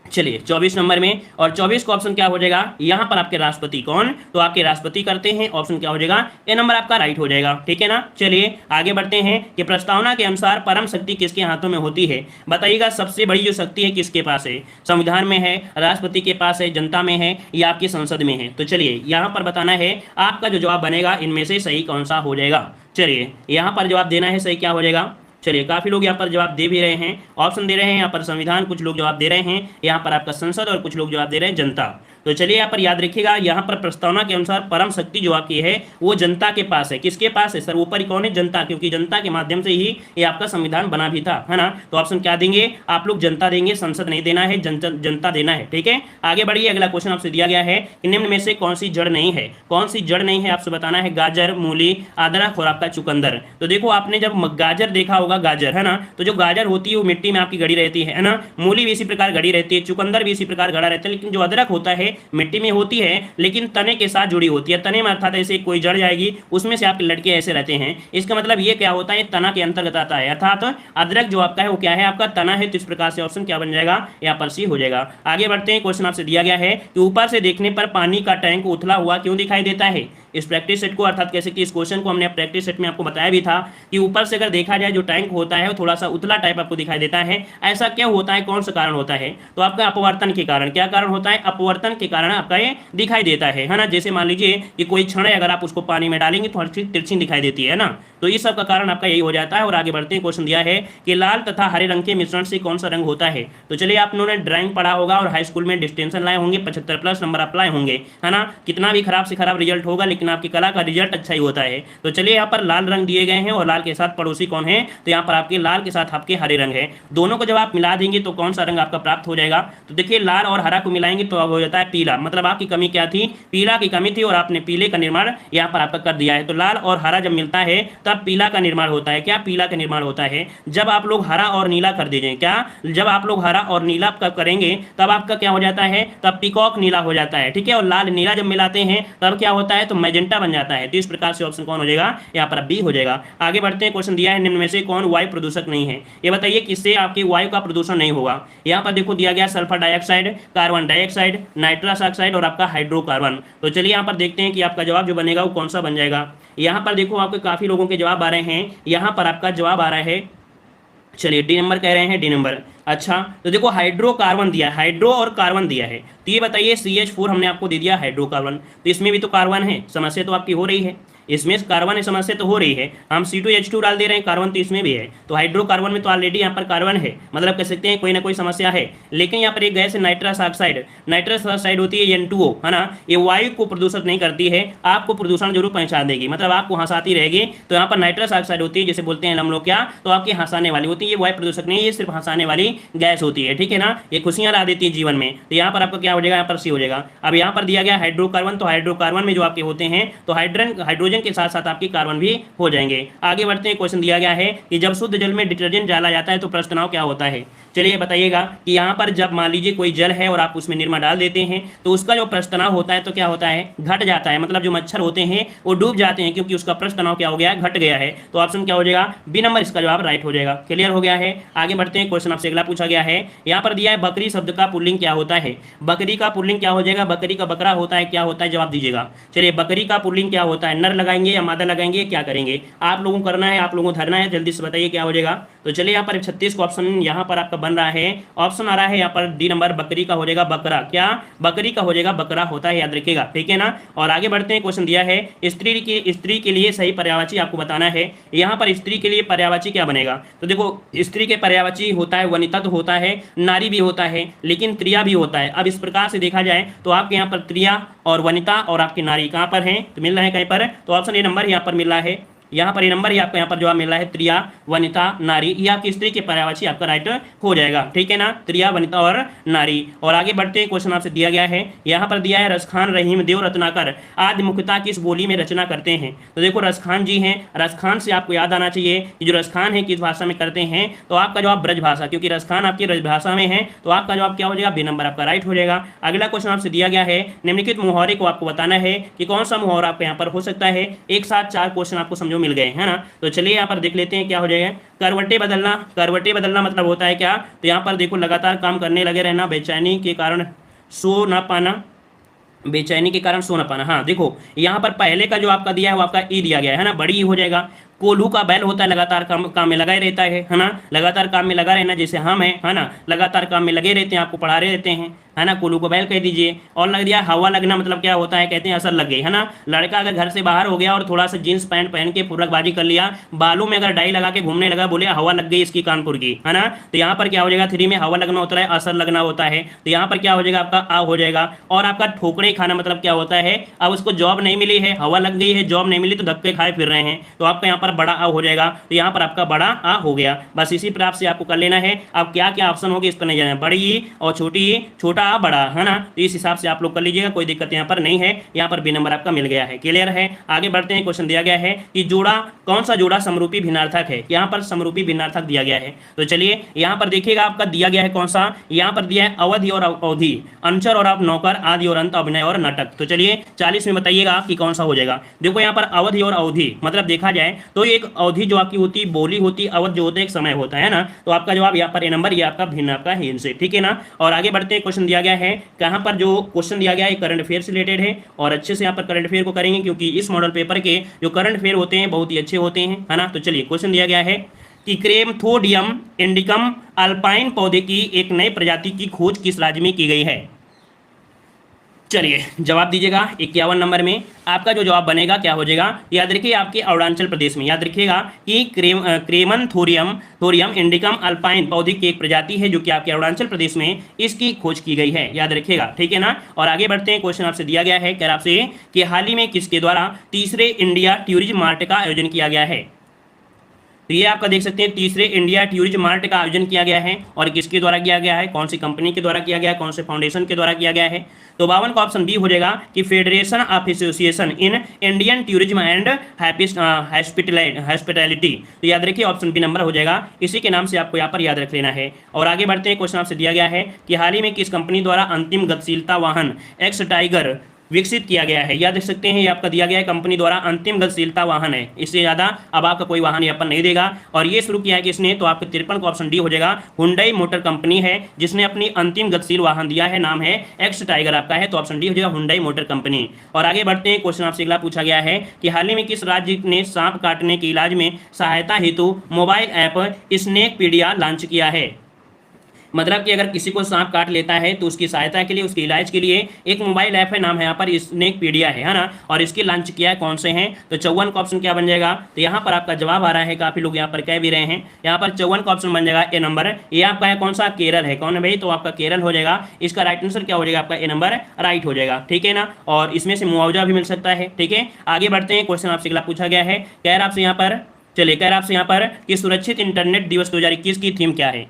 चलिए 24 नंबर में, और 24 का ऑप्शन क्या हो जाएगा? यहाँ पर आपके राष्ट्रपति कौन? तो आपके राष्ट्रपति करते हैं। ऑप्शन क्या हो जाएगा? ए नंबर आपका राइट हो जाएगा, ठीक है ना। चलिए आगे बढ़ते हैं कि प्रस्तावना के अनुसार परम शक्ति किसके हाथों में होती है? बताइएगा सबसे बड़ी जो शक्ति है किसके पास है? संविधान में है, राष्ट्रपति के पास है, जनता में है या आपकी संसद में है? तो चलिए यहाँ पर बताना है आपका जो जवाब बनेगा इनमें से सही कौन सा हो जाएगा। चलिए यहाँ पर जवाब देना है, सही क्या हो जाएगा। चलिए काफी लोग यहाँ पर जवाब दे भी रहे हैं, ऑप्शन दे रहे हैं यहाँ पर संविधान, कुछ लोग जवाब दे रहे हैं यहाँ पर आपका संसद, और कुछ लोग जवाब दे रहे हैं जनता। तो चलिए यहाँ पर याद रखिएगा, यहाँ पर प्रस्तावना के अनुसार परम शक्ति जो आपकी है वो जनता के पास है। किसके पास है? सर्वोपरि कौन है? जनता, क्योंकि जनता के माध्यम से ही ये आपका संविधान बना भी था, है ना। तो ऑप्शन क्या देंगे आप लोग? जनता देंगे, संसद नहीं देना है, जनता देना है, ठीक है। आगे बढ़िए। अगला क्वेश्चन आपसे दिया गया है कि निम्न में से कौन सी जड़ नहीं है? कौन सी जड़ नहीं है आपसे बताना है। गाजर, मूली, अदरक और आपका चुकंदर। तो देखो आपने जब गाजर देखा होगा, गाजर, है ना, तो जो गाजर होती है वो मिट्टी में आपकी गड़ी रहती है ना। मूली भी इसी प्रकार गड़ी रहती है, चुकंदर भी इसी प्रकार गड़ा रहता है, लेकिन जो अदरक होता है मिट्टी में होती है लेकिन तने के साथ जुड़ी होती है। तने में अर्थात ऐसे कोई जड़ जाएगी उसमें से आपके लड़के ऐसे रहते हैं। इसका मतलब ये क्या होता है? तना के अंतर्गत आता है, अर्थात अदरक जो आपका है वो क्या है? आपका तना है। तो इस प्रकार से ऑप्शन क्या बन जाएगा? यहाँ पर सी हो जाएगा। आगे बढ़ते हैं। क्वेश्चन आपसे दिया गया है कि ऊपर से देखने पर पानी का टैंक उथला हुआ क्यों दिखाई देता है? इस प्रैक्टिस सेट को, अर्थात कैसे कि इस क्वेश्चन को हमने प्रैक्टिस सेट में आपको बताया भी था कि ऊपर से अगर देखा जाए जो टैंक होता है वो थोड़ा सा उतला टाइप आपको दिखाई देता है। ऐसा क्या होता है? कौन सा कारण होता है? तो आपका अपवर्तन के कारण। क्या कारण होता है? अपवर्तन के कारण आपका ये दिखाई देता है ना। जैसे मान लीजिए कि कोई छड़ है, अगर आप उसको पानी में डालेंगे तो हल्की तिरछी दिखाई देती है ना। तो इस सब का कारण आपका यही हो जाता है। और आगे बढ़ते हैं। क्वेश्चन दिया है कि लाल तथा हरे रंग के मिश्रण से कौन सा रंग होता है? तो चलिए आप लोगों ने ड्राइंग पढ़ा होगा और हाई स्कूल में डिस्टिंक्शन लाए होंगे, 75 प्लस नंबर अप्लाई होंगे, है ना। कितना भी खराब से खराब रिजल्ट होगा लेकिन लेकिन आपकी कला का रिजल्ट अच्छा ही होता है। तो चलिए यहाँ पर लाल रंग दिए गए हैं और लाल के साथ पड़ोसी कौन है, तो यहाँ पर आपके लाल के साथ आपके हरे रंग है। दोनों को जब आप मिला देंगे तो कौन सा रंग आपका प्राप्त हो जाएगा, तो देखिए लाल और हरा को मिलाएंगे तो अब हो जाता है पीला। मतलब आपकी कमी क्या थी, पीला की कमी थी और आपने पीले का निर्माण यहाँ पर आपका कर दिया है। तो लाल और हरा जब मिलता है तब पीला का निर्माण होता है। क्या पीला का निर्माण होता है, जब आप लोग हरा और नीला कर दीजिए, क्या जब आप लोग हरा और नीला करेंगे तब आपका क्या हो जाता है, तब पीकॉक नीला हो जाता है, ठीक है। और लाल नीला जब मिलाते हैं तब क्या होता है, तो मैजेंटा बन जाता है। तो इस प्रकार से ऑप्शन कौन हो जाएगा, यहाँ पर बी हो जाएगा। आगे बढ़ते हैं, क्वेश्चन दिया है निम्न में से कौन वायु प्रदूषक नहीं है, ये बताइए किससे आपकी वायु का प्रदूषण नहीं होगा। यहाँ पर देखो दिया गया sulphur dioxide, carbon dioxide, nitrous oxide और आपका हाइड्रोकार्बन। तो चलिए यहाँ पर देखते हैं कि आपका जवाब जो बनेगा वो कौन सा बन जाएगा। यहाँ पर देखो आपके काफी लोगों के जवाब आ रहे हैं, यहाँ पर आपका जवाब आ रहा है, चलिए डी नंबर कह रहे हैं, डी नंबर। अच्छा तो देखो हाइड्रोकार्बन दिया है, हाइड्रो और कार्बन दिया है, तो ये बताइए CH4 हमने आपको दे दिया हाइड्रोकार्बन, तो इसमें भी तो कार्बन है, समस्या तो आपकी हो रही है, इसमें कार्बन की समस्या तो हो रही है। हम C2H2 डाल दे रहे हैं, कार्बन तो इसमें भी है, तो हाइड्रोकार्बन में तो ऑलरेडी यहाँ पर कार्बन है, मतलब कह सकते हैं कोई ना कोई समस्या है। लेकिन यहाँ पर एक गैस है नाइट्रस ऑक्साइड, नाइट्रस ऑक्साइड होती है N2O, है ना, ये वायु को प्रदूषित नहीं करती है, आपको प्रदूषण जरूर पहुंचा देगी, मतलब आपको हंसाती रहेगी। तो यहाँ पर नाइट्रस ऑक्साइड होती है, जिसे बोलते हैं हम लोग क्या, तो आपकी हंसाने वाली होती है, ये वायु प्रदूषक नहीं है, ये सिर्फ हंसाने वाली गैस होती है, ठीक है ना, ये खुशियां ला देती है जीवन में। तो यहाँ पर आपका क्या हो जाएगा, यहाँ पर सी हो जाएगा। अब यहाँ पर दिया गया हाइड्रोकार्बन, तो हाइड्रोकार्बन में जो आपके होते हैं तो हाइड्रोजन के साथ साथ आपकी कार्बन भी हो जाएंगे। आगे बढ़ते हैं, क्वेश्चन दिया गया है कि जब शुद्ध जल में डिटर्जेंट डाला जाता है तो प्रश्न तनाव क्या होता है। चलिए बताइएगा कि यहाँ पर जब मान लीजिए कोई जल है और आप उसमें निरमा डाल देते हैं तो उसका जो पृष्ठ तनाव होता है तो क्या होता है, घट जाता है, मतलब जो मच्छर होते हैं वो डूब जाते हैं क्योंकि उसका पृष्ठ तनाव क्या हो गया, घट गया है। तो ऑप्शन क्या हो जाएगा, बी नंबर इसका जवाब राइट हो जाएगा। क्लियर हो गया है। आगे बढ़ते हैं, क्वेश्चन आपसे अगला पूछा गया है, यहाँ पर दिया है बकरी शब्द का पुल्लिंग क्या होता है। बकरी का पुल्लिंग क्या हो जाएगा, बकरी का बकरा होता है, क्या होता है, जवाब दीजिएगा। चलिए बकरी का पुल्लिंग क्या होता है, नर लगाएंगे या मादा लगाएंगे, क्या करेंगे, आप लोगों को करना है, आप लोगों को धरना है, जल्दी से बताइए क्या हो जाएगा। तो चलिए यहाँ पर 36 का ऑप्शन यहाँ पर आपका बन रहा है, ऑप्शन आ रहा है यहाँ पर डी नंबर, बकरी का हो जाएगा बकरा, क्या बकरी का हो जाएगा बकरा होता है, याद रखिएगा, ठीक है ना। और आगे बढ़ते हैं, क्वेश्चन दिया है स्त्री के लिए सही पर्यायवाची आपको बताना है। यहाँ पर स्त्री के लिए पर्यायवाची क्या बनेगा, तो देखो स्त्री के पर्यायवाची होता है वनिता तो होता है, नारी भी होता है, लेकिन त्रिया भी होता है। अब इस प्रकार से देखा जाए तो आपके यहाँ पर त्रिया और वनिता और आपकी नारी कहाँ पर है, तो मिल रहा है कहीं पर, तो ऑप्शन ए नंबर यहाँ पर मिल रहा है, यहाँ पर ये नंबर ही आपको यहाँ पर जवाब मिल रहा है, त्रिया वनिता नारी, ये आपकी स्त्री के पर्यायवाची आपका राइट हो जाएगा, ठीक है ना, त्रिया वनिता और नारी। और आगे बढ़ते हैं, क्वेश्चन आपसे दिया गया है, यहाँ पर दिया है रसखान रहीम देव रत्नाकर आदि मुख्यतः किस बोली में रचना करते हैं। तो देखो रसखान जी हैं, रसखान से आपको याद आना चाहिए कि जो रसखान है किस भाषा में करते हैं, तो आपका जवाब ब्रज भाषा, क्योंकि रसखान आपकी ब्रज भाषा में है, तो आपका जवाब क्या हो जाएगा, बी नंबर आपका राइट हो जाएगा। अगला क्वेश्चन आपसे दिया गया है, निम्नलिखित मुहावरे को आपको बताना है कि कौन सा मुहावरा आपको यहाँ पर हो सकता है। एक साथ 4 क्वेश्चन आपको समझो मिल गए, है ना। तो चलिए यहाँ पर देख लेते हैं क्या हो जाएगा। करवटे बदलना, करवटे बदलना मतलब होता है क्या, तो यहाँ पर देखो लगातार काम करने लगे रहना, बेचैनी के कारण सो ना पाना, बेचैनी के कारण सो ना पाना। हाँ देखो यहाँ पर पहले का जो आपका दिया है वो आपका ई दिया गया है ना, बड़ी हो जाएगा। कोल्हू का बैल होता है, लगातार काम में लगा ही रहता है ना, लगातार काम में लगा रहना, जैसे हम हैं, है ना, लगातार काम में लगे रहते हैं, आपको पढ़ा रहे रहते हैं, है ना, कोल्हू को बैल कह दीजिए। और लग दिया हवा लगना, मतलब क्या होता है, कहते हैं असर लग गई, है ना। लड़का अगर घर से बाहर हो गया और थोड़ा सा जींस पैंट पहन के फुर्रकबाजी कर लिया, बालों में अगर डाई लगा के घूमने लगा, बोले हवा लग गई इसकी कानपुर की, है ना, तो यहाँ पर क्या हो जाएगा, 3 में हवा लगना होता है, असर लगना होता है, तो यहाँ पर क्या हो जाएगा, आपका आ हो जाएगा। और आपका ठोकरे खाना मतलब क्या होता है, अब उसको जॉब नहीं मिली है, हवा लग गई है, जॉब नहीं मिली तो धक्के खाए फिर रहे हैं, तो आपका यहाँ पर बड़ा आ हो जाएगा, तो यहाँ पर आपका बड़ा आ हो गया। बस इसी प्रकार से आपको कर लेना है। अब क्या क्या ऑप्शन होगी इस पर नहीं जाना, बड़ी और छोटी, छोटा आ बड़ा, है ना, तो इस हिसाब से आप लोग कर लीजिएगा, कोई दिक्कत यहाँ पर नहीं है। यहाँ पर बी नंबर आपका मिल गया है। क्लियर है। आगे बढ़ते हैं, क्वेश्चन दिया गया है कि जोड़ा, कौन सा जोड़ा समरूपी भिन्नार्थक है। यहाँ पर समरूपी भिन्नार्थक दिया गया है, तो चलिए यहाँ पर देखिएगा आपका दिया गया है कौन सा, यहाँ पर दिया है अवधि और अवधि, अंचर और आप नौकर, आदि और अंत, अभिनय और नाटक। तो चलिए 40 में बताइएगा कि कौन सा हो जाएगा। देखो यहाँ पर अवधि और अवधि मतलब देखा जाए तो एक अवधि जो आपकी होती बोली होती, अवध जो होता है एक समय होता है ना, तो आपका जवाब यहाँ पर ए नंबर, ये आपका भिन्न आपका है इनसे, ठीक है ना। और आगे बढ़ते हैं, क्वेश्चन दिया गया है, कहाँ पर जो क्वेश्चन दिया गया है करंट अफेयर से रिलेटेड है, और अच्छे से यहाँ पर करंट अफेयर को करेंगे क्योंकि इस मॉडल पेपर के जो करंट अफेयर होते हैं बहुत ही अच्छे होते हैं, है ना। तो चलिए क्वेश्चन दिया गया है कि क्रेमथोडियम इंडिकम अल्पाइन पौधे की एक नई प्रजाति की खोज किस राज्य में की गई है। चलिए जवाब दीजिएगा 51 नंबर में। आपका जो जवाब बनेगा क्या हो जाएगा, याद रखिए आपके अरुणाचल प्रदेश में, याद रखिएगा कि क्रेमन थोरियम इंडिकम अल्पाइन पौधे की एक प्रजाति है जो कि आपके अरुणाचल प्रदेश में इसकी खोज की गई है, याद रखिएगा, ठीक है ना। और आगे बढ़ते हैं, क्वेश्चन आपसे दिया गया है, कह रहा आपसे कि हाल ही में किसके द्वारा तीसरे इंडिया टूरिज्म मार्ट का आयोजन किया गया है। तो ये आपका देख सकते हैं तीसरे इंडिया टूरिज्म मार्ट का आयोजन किया गया है, और किसके द्वारा किया गया है, कौन सी कंपनी के द्वारा किया गया है, कौन से फाउंडेशन के द्वारा किया गया है। तो 52 का ऑप्शन बी हो जाएगा कि federation of association in Indian tourism and hospitality. तो याद रखिए ऑप्शन बी नंबर हो जाएगा, इसी के नाम से आपको यहाँ पर याद रख लेना है। और आगे बढ़ते हैं, क्वेश्चन आपसे दिया गया है कि हाल ही में किस कंपनी द्वारा अंतिम गतिशीलता वाहन एक्स टाइगर विकसित किया गया है। याद रख सकते हैं ये आपका दिया गया है कंपनी द्वारा अंतिम गतिशीलता वाहन है, इससे ज़्यादा अब आपका कोई वाहन यहाँ पर नहीं देगा। और ये शुरू किया है किसने, तो आपके 53 का ऑप्शन डी हो जाएगा, हुंडई मोटर कंपनी है जिसने अपनी अंतिम गतिशील वाहन दिया है, नाम है एक्स टाइगर आपका है, तो ऑप्शन डी हो जाएगा हुंडई मोटर कंपनी। और आगे बढ़ते हैं, क्वेश्चन आपसे अगला पूछा गया है कि हाल ही में किस राज्य ने सांप काटने के इलाज में सहायता हेतु मोबाइल ऐप स्नेकपीडिया लॉन्च किया है। मतलब कि अगर किसी को सांप काट लेता है तो उसकी सहायता के लिए, उसके इलाज के लिए एक मोबाइल ऐप है, नाम है यहाँ पर स्नेकपीडिया है ना। और इसके लॉन्च किया है कौन से हैं, तो 54 का ऑप्शन क्या बन जाएगा, तो यहाँ पर आपका जवाब आ रहा है, काफी लोग यहाँ पर कह भी रहे हैं, यहाँ पर 54 का ऑप्शन बन जाएगा ए नंबर। ये आपका है कौन सा, केरल है, कौन है भाई, तो आपका केरल हो जाएगा। इसका राइट आंसर क्या हो जाएगा, आपका ए नंबर राइट हो जाएगा, ठीक है ना। और इसमें से मुआवजा भी मिल सकता है, ठीक है। आगे बढ़ते हैं, क्वेश्चन आपसे अगला पूछा गया है, कह रहा आपसे यहाँ पर, चलिए कह रहा आपसे यहाँ पर कि सुरक्षित इंटरनेट दिवस 2021 की थीम क्या है।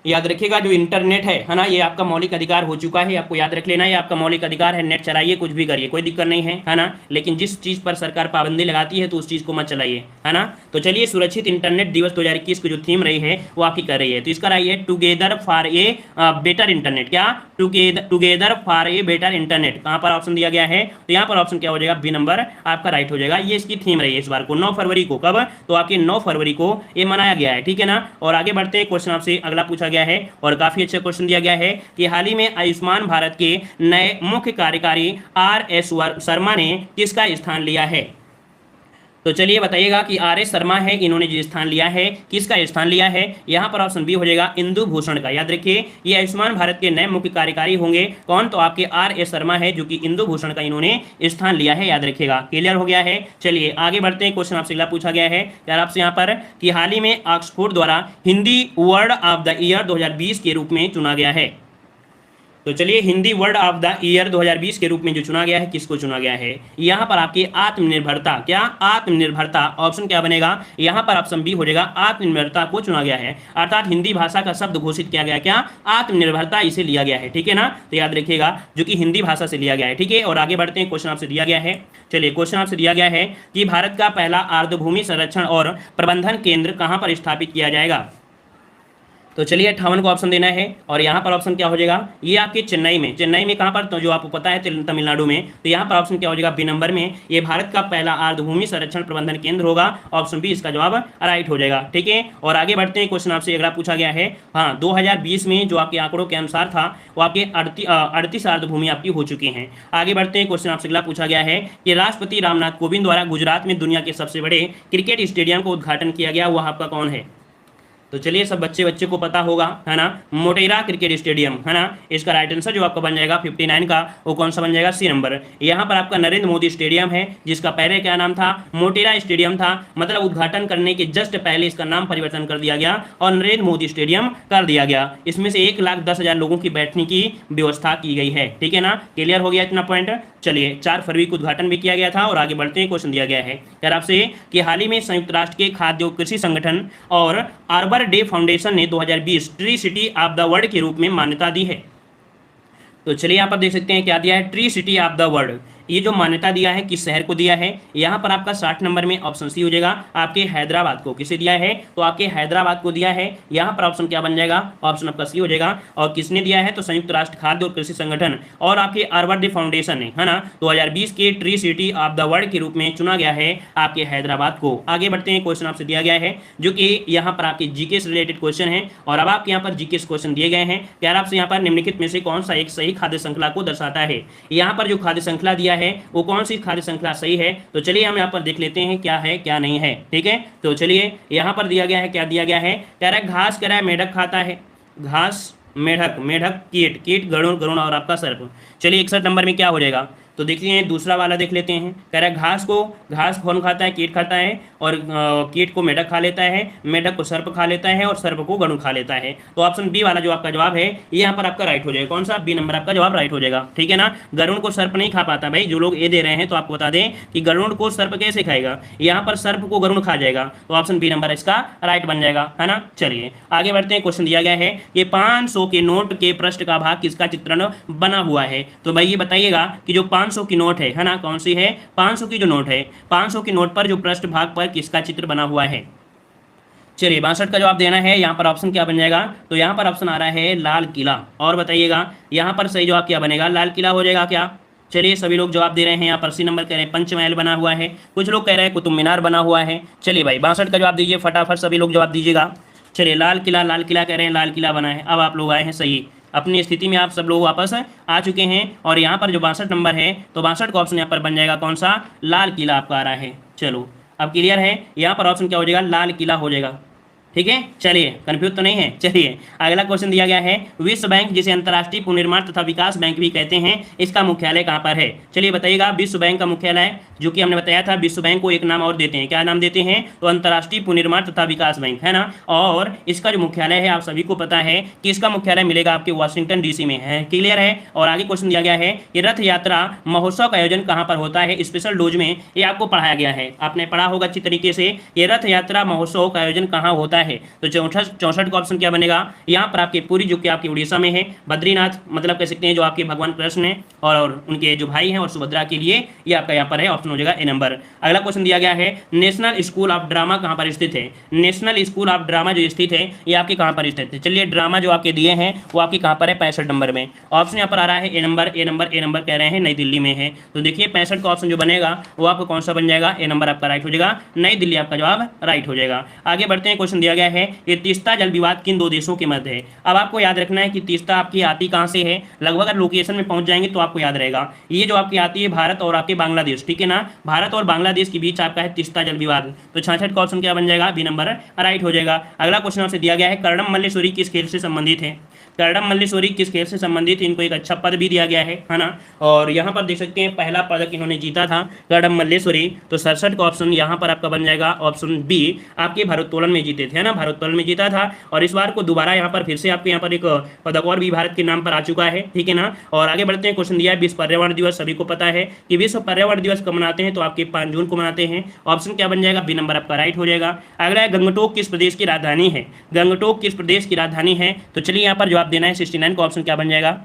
याद रखिएगा जो इंटरनेट है ना, ये आपका मौलिक अधिकार हो चुका है, आपको याद रख लेना है, ये आपका मौलिक अधिकार है, नेट चलाइए, कुछ भी करिए, कोई दिक्कत नहीं है ना। लेकिन जिस चीज़ पर सरकार पाबंदी लगाती है तो उस चीज़ को मत चलाइए, है ना। तो चलिए सुरक्षित इंटरनेट दिवस 2021 की जो थीम रही है वो आपकी कर रही है, तो इसका रही है together for a better internet. क्या, together for a better internet, कहाँ पर ऑप्शन दिया गया है, तो यहाँ पर ऑप्शन क्या हो जाएगा, बी नंबर आपका राइट हो जाएगा। ये इसकी थीम रही है इस बार को, 9 फरवरी को, कब, तो आपके 9 फरवरी को ये मनाया गया है, ठीक है ना। और आगे बढ़ते हैं, क्वेश्चन आपसे अगला पूछा गया है और काफी अच्छा क्वेश्चन दिया गया है कि हाल ही में आयुष्मान भारत के नए मुख्य कार्यकारी आर.एस. शर्मा ने किसका स्थान लिया है। तो चलिए बताइएगा कि आर.एस. शर्मा है, इन्होंने जो स्थान लिया है, किसका स्थान लिया है, यहाँ पर ऑप्शन बी हो जाएगा इंदु भूषण का। याद रखिए ये आयुष्मान भारत के नए मुख्य कार्यकारी होंगे कौन, तो आपके आर.एस. शर्मा है जो कि इंदु भूषण का इन्होंने स्थान लिया है, याद रखिएगा, क्लियर हो गया है। चलिए आगे बढ़ते हैं, क्वेश्चन आपसे अगला पूछा गया है यार आपसे यहाँ पर कि हाल ही में ऑक्सफोर्ड द्वारा Hindi word of the year 2020 के रूप में चुना गया है। तो चलिए Hindi word of the year 2020 के रूप में जो चुना गया है, किसको चुना गया है, यहाँ पर आपकी आत्मनिर्भरता, क्या, आत्मनिर्भरता, ऑप्शन क्या बनेगा, यहाँ पर ऑप्शन बी हो जाएगा, आत्मनिर्भरता को चुना गया है। अर्थात हिंदी भाषा का शब्द घोषित किया गया, क्या, आत्मनिर्भरता, इसे लिया गया है, ठीक है ना। तो याद रखिएगा जो कि हिंदी भाषा से लिया गया है, ठीक है। और आगे बढ़ते हैं, क्वेश्चन आपसे दिया गया है, चलिए क्वेश्चन आपसे दिया गया है कि भारत का पहला आर्द्रभूमि संरक्षण और प्रबंधन केंद्र कहाँ पर स्थापित किया जाएगा। तो चलिए 58 को ऑप्शन देना है, और यहाँ पर ऑप्शन क्या हो जाएगा, ये आपके चेन्नई में, चेन्नई में कहाँ पर, तो जो आपको पता है तमिलनाडु में, तो यहाँ पर ऑप्शन क्या हो जाएगा, बी नंबर में, ये भारत का पहला आर्द्रभूमि संरक्षण प्रबंधन केंद्र होगा, ऑप्शन बी इसका जवाब राइट हो जाएगा, ठीक है। और आगे बढ़ते हैं, क्वेश्चन आपसे अगला पूछा गया है, हाँ 2020 में जो आपके आंकड़ों के अनुसार था वो आपके 38 आर्द्रभूमि आपकी हो चुकी हैं। आगे बढ़ते हैं, क्वेश्चन आपसे अगला पूछा गया है कि राष्ट्रपति रामनाथ कोविंद द्वारा गुजरात में दुनिया के सबसे बड़े क्रिकेट स्टेडियम को उद्घाटन किया गया, वह आपका कौन है। तो चलिए सब बच्चे को पता होगा, है ना, मोटेरा क्रिकेट स्टेडियम, है ना। इसका राइट आंसर जो आपका बन जाएगा 59 का, वो कौन सा बन जाएगा, सी नंबर। यहाँ पर आपका नरेंद्र मोदी स्टेडियम है, जिसका पहले क्या नाम था, मोटेरा स्टेडियम था, मतलब उद्घाटन करने के जस्ट पहले इसका नाम परिवर्तन कर दिया गया और नरेंद्र मोदी स्टेडियम कर दिया गया। इसमें से 1,10,000 लोगों की बैठने की व्यवस्था की गई है, ठीक है ना, क्लियर हो गया इतना पॉइंट। चलिए 4 फरवरी को उद्घाटन भी किया गया था। और आगे बढ़ते हैं, क्वेश्चन दिया गया है यार आपसे कि हाल ही में संयुक्त राष्ट्र के खाद्य और कृषि संगठन और आर्बर डे फाउंडेशन ने 2020 tree city of the world के रूप में मान्यता दी है। तो चलिए यहाँ पर देख सकते हैं क्या दिया है, tree city of the world, ये जो मान्यता दिया है किस शहर को दिया है, यहाँ पर आपका 60 नंबर में ऑप्शन सी हो जाएगा, आपके हैदराबाद को। किसे दिया है, तो आपके हैदराबाद को दिया है, यहाँ पर ऑप्शन क्या बन जाएगा, ऑप्शन आपका सी हो जाएगा। और किसने दिया है, तो संयुक्त राष्ट्र खाद्य और कृषि संगठन और आपके आर्बर डे फाउंडेशन ने, है ना, 2020 के tree city of the world के रूप में चुना गया है आपके हैदराबाद को। आगे बढ़ते हैं, क्वेश्चन आपसे दिया गया है जो कि यहाँ पर आपके जीके से रिलेटेड क्वेश्चन है। और अब आपके यहाँ पर जीके क्वेश्चन दिए गए हैं, यार आपसे यहाँ पर निम्नलिखित में से कौन सा एक सही खाद्य श्रृंखला को दर्शाता है। यहाँ पर जो खाद्य श्रृंखला दिया है वो कौन सी खाद्य श्रृंखला सही है, तो चलिए हम यहाँ पर देख लेते हैं क्या है क्या नहीं है, ठीक है। तो चलिए यहाँ पर दिया गया है, क्या दिया गया है, कह रहा है घास, कह रहा है मेढक खाता है, घास मेढक, मेढक, कीट, कीट, गरुड़, गरुड़ और आपका सर्प। चलिए 61 नंबर में क्या हो जाएगा, तो देखिए दूसरा वाला देख लेते हैं। कह रहा है घास कौन खाता है, कीट खाता है, और कीट को मेढक खा लेता है, मेढक को सर्प खा लेता है, और सर्प को गरुड़ खा लेता है। तो ऑप्शन बी वाला जो आपका जवाब है ये यहाँ पर आपका राइट हो जाएगा। कौन सा, बी नंबर आपका जवाब राइट हो जाएगा। ठीक है ना, गरुड़ को सर्प नहीं खा पाता भाई, जो लोग ए दे रहे हैं तो आपको बता दें कि गरुड़ को सर्प कैसे खाएगा, यहाँ पर सर्प को गरुड़ खा जाएगा। तो ऑप्शन बी नंबर इसका राइट बन जाएगा, है ना। चलिए आगे बढ़ते हैं। क्वेश्चन दिया गया है कि 500 के नोट के पृष्ठ का भाग किसका चित्रण बना हुआ है। तो भाई ये बताइएगा कि जो 500 की नोट है ना, कौन सी है, 500 की जो नोट है, 500 की नोट पर जो पृष्ठ भाग पर किसका चित्र बना हुआ है। चलिए 62 का जवाब देना है। यहाँ पर ऑप्शन क्या बन जाएगा, तो यहाँ पर ऑप्शन आ रहा है लाल किला। और बताइएगा यहाँ पर सही जवाब क्या बनेगा, लाल किला हो जाएगा क्या। चलिए सभी लोग जवाब दे रहे हैं। यहाँ पर सी नंबर कह रहे हैं पंचमहल बना हुआ है, कुछ लोग कह रहे हैं कुतुब मीनार बना हुआ है। चलिए भाई 62 का जवाब दीजिए फटाफट, सभी लोग जवाब दीजिएगा। चलिए लाल किला कह रहे हैं, लाल किला बना है। अब आप लोग आए हैं सही, अपनी स्थिति में आप सब लोग वापस आ चुके हैं। और यहाँ पर जो 62 नंबर है, तो 62 का ऑप्शन यहाँ पर बन जाएगा कौन सा, लाल किला आपका आ रहा है। चलो अब क्लियर है, यहाँ पर ऑप्शन क्या हो जाएगा, लाल किला हो जाएगा। ठीक है, चलिए कंफ्यूज तो नहीं है। चलिए अगला क्वेश्चन दिया गया है, विश्व बैंक जिसे अंतर्राष्ट्रीय पुनर्निर्माण तथा विकास बैंक भी कहते हैं, इसका मुख्यालय कहाँ पर है। चलिए बताइएगा, विश्व बैंक का मुख्यालय जो कि हमने बताया था, विश्व बैंक को एक नाम और देते हैं, क्या नाम देते हैं, तो अंतर्राष्ट्रीय पुनर्निर्माण तथा विकास बैंक, है ना। और इसका जो मुख्यालय है आप सभी को पता है कि इसका मुख्यालय मिलेगा आपके वाशिंगटन डीसी में, है क्लियर है। और आगे क्वेश्चन दिया गया है कि रथ यात्रा महोत्सव का आयोजन कहाँ पर होता है, स्पेशल डोज में ये आपको पढ़ाया गया है, आपने पढ़ा होगा अच्छी तरीके से। ये रथ यात्रा महोत्सव का आयोजन कहाँ होता है, तो 64 का ऑप्शन क्या बनेगा, यहाँ पर आपके पूरी जो कि आपकी उड़ीसा में है, बद्रीनाथ मतलब कह सकते हैं जो आपके भगवान कृष्ण है और उनके जो भाई हैं और सुभद्रा के लिए ये आपका यहाँ पर है, ऑप्शन हो जाएगा ए नंबर। अगला क्वेश्चन दिया गया है, नेशनल स्कूल ऑफ ड्रामा कहाँ पर स्थित है। नेशनल स्कूल ऑफ ड्रामा जो स्थित है ये आपके कहाँ पर स्थित है। चलिए ड्रामा जो आपके दिए हैं वो आपके कहाँ पर है, 65 नंबर में। ऑप्शन यहाँ पर आ रहा है ए नंबर, ए नंबर, ए नंबर कह रहे हैं, नई दिल्ली में है। तो देखिए 65 का ऑप्शन जो बनेगा वो आपको कौन सा बन जाएगा, ए नंबर आपका राइट हो जाएगा, नई दिल्ली आपका जवाब राइट हो जाएगा। आगे बढ़ते हैं, क्वेश्चन दिया गया है कि तीस्ता जल विवाद किन दो देशों के मध्य है। अब आपको याद रखना है कि तीस्ता आपकी आती कहाँ से है, लगभग अगर लोकेशन में पहुंच जाएंगे तो आपको याद रहेगा। ये जो आपकी आती है भारत और आपके बांग्लादेश, ठीक है ना, भारत और बांग्लादेश के बीच आपका है तीस्ता जल विवाद। तो 66 का ऑप्शन क्या बन जाएगा, बी नंबर राइट हो जाएगा। अगला क्वेश्चन आपसे दिया गया है, कर्णम मल्लेश्वरी किस खेल से संबंधित है। कर्णम मल्लेश्वरी किस खेल से संबंधित, इनको एक अच्छा पद भी दिया गया है ना। और यहाँ पर देख सकते हैं पहला पदक इन्होंने जीता था कर्णम मल्लेश्वरी। तो 67 का ऑप्शन यहाँ पर आपका बन जाएगा ऑप्शन बी, आपके भारोत्तोलन में जीते थे, है ना, भारोत्तोलन में जीता था। और इस बार को दोबारा यहाँ पर फिर से आपके यहाँ पर एक पदक और भी भारत के नाम पर आ चुका है, ठीक है ना। और आगे बढ़ते हैं, क्वेश्चन दिया है विश्व पर्यावरण दिवस, सभी को पता है कि विश्व पर्यावरण दिवस कब मनाते हैं, तो आपके 5 जून को मनाते हैं। ऑप्शन क्या बन जाएगा, बी नंबर आपका राइट हो जाएगा। अगला है, गंगटोक किस प्रदेश की राजधानी है। गंगटोक किस प्रदेश की राजधानी है, तो चलिए यहाँ पर जवाब देना है। 69 का ऑप्शन क्या बन जाएगा,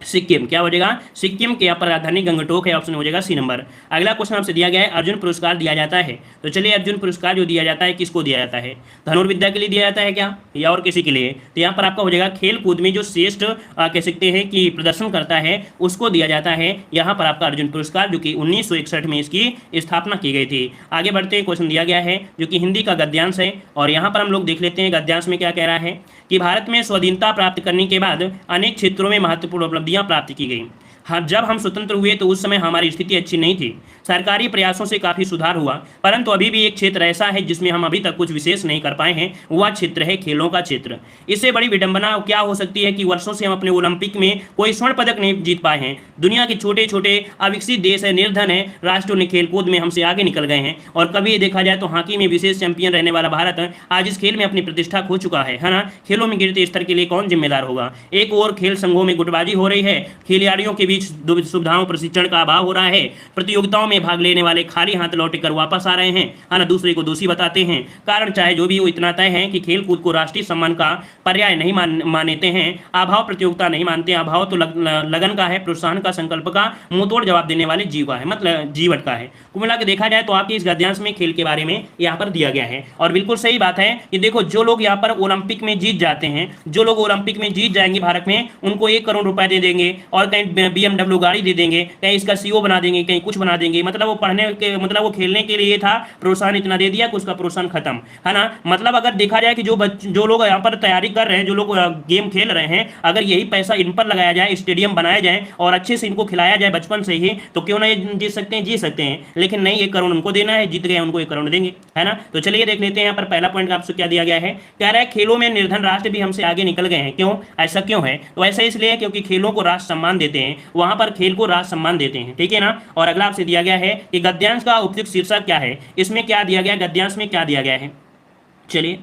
सिक्किम। क्या हो जाएगा, सिक्किम के यहाँ पर राजधानी गंगटोक है, ऑप्शन हो जाएगा सी नंबर। अगला क्वेश्चन आपसे दिया गया है, अर्जुन पुरस्कार दिया जाता है। तो चलिए अर्जुन पुरस्कार जो दिया जाता है किसको दिया जाता है, धनुर्विद्या के लिए दिया जाता है क्या, या और किसी के लिए। तो यहाँ पर आपका हो जाएगा खेल कूद में जो श्रेष्ठ कह सकते हैं कि प्रदर्शन करता है उसको दिया जाता है यहाँ पर आपका अर्जुन पुरस्कार, जो कि 1961 में इसकी स्थापना की गई थी। आगे बढ़ते हैं, क्वेश्चन दिया गया है जो कि हिंदी का गद्यांश है। और यहाँ पर हम लोग देख लेते हैं गद्यांश में क्या कह रहा है कि भारत में स्वाधीनता प्राप्त करने के बाद अनेक क्षेत्रों में महत्वपूर्ण उपलब्धियां प्राप्त की गई। हाँ, जब हम स्वतंत्र हुए तो उस समय हमारी स्थिति अच्छी नहीं थी, सरकारी प्रयासों से काफ़ी सुधार हुआ, परंतु अभी भी एक क्षेत्र ऐसा है जिसमें हम अभी तक कुछ विशेष नहीं कर पाए हैं, वह क्षेत्र है खेलों का क्षेत्र। इससे बड़ी विडंबना क्या हो सकती है कि वर्षों से हम अपने ओलंपिक में कोई स्वर्ण पदक नहीं जीत पाए हैं। दुनिया के छोटे छोटे अविकसित देश है, निर्धन है राष्ट्रों ने खेलकूद में हमसे आगे निकल गए हैं। और कभी देखा जाए तो हॉकी में विशेष चैंपियन रहने वाला भारत आज इस खेल में अपनी प्रतिष्ठा खो चुका है ना। खेलों में गिरते स्तर के लिए कौन जिम्मेदार होगा। एक और खेल संघों में गुटबाजी हो रही है, खिलाड़ियों के बीच सुविधाओं प्रशिक्षण का अभाव हो रहा है, प्रतियोगिताओं में भाग लेने वाले खाली हाथ लौट कर वापस आ रहे हैं, है ना, दूसरे को दोषी बताते हैं। कारण चाहे जो भी हो, इतना तय है कि खेल कूद को राष्ट्रीय सम्मान का पर्याय नहीं मानते हैं। अभाव प्रतियोगिता नहीं मानते, अभाव तो लगन का है, प्रोत्साहन का, संकल्प का, मुंहतोड़ जवाब देने वाले जीव का है, मतलब जीवट का है। कुल मिला के देखा जाए तो आपके इस गद्यांश में खेल के बारे में यहाँ पर दिया गया है। और बिल्कुल सही बात है कि देखो जो लोग यहाँ पर ओलंपिक में जीत जाते हैं, जो लोग ओलंपिक में जीत जाएंगे भारत में, उनको 1 करोड़ रुपए दे देंगे और कहीं BMW गाड़ी दे देंगे, कहीं इसका CO बना देंगे, कहीं कुछ बना देंगे। मतलब वो पढ़ने के, मतलब वो खेलने के लिए था, प्रोत्साहन इतना दे दिया कि उसका प्रोत्साहन खत्म, है ना। मतलब अगर देखा जाए कि जो लोग यहाँ पर तैयारी कर रहे हैं, जो लोग गेम खेल रहे हैं, अगर यही पैसा इन पर लगाया जाए, स्टेडियम बनाया जाए और अच्छे से इनको खिलाया जाए बचपन से ही, तो क्यों नहीं जीत सकते हैं, जी सकते हैं। लेकिन नहीं, 1 करोड़ उनको देना है, जीत गए उनको 1 करोड़ देंगे, है ना। तो चलिए देख लेते हैं यहाँ पर पहला पॉइंट आपसे क्या दिया गया है। कह रहा है खेलों में निर्धन राष्ट्र भी हमसे आगे निकल गए हैं। क्यों, ऐसा क्यों है? तो ऐसा इसलिए क्योंकि खेलों को राष्ट्र सम्मान देते हैं, वहां पर खेल को राष्ट्र सम्मान देते हैं, ठीक है ना। और अगला आपसे दिया गया है कि गद्यांश का उपयुक्त शीर्षक क्या है। इसमें क्या दिया गया, गद्यांश में क्या दिया गया है। चलिए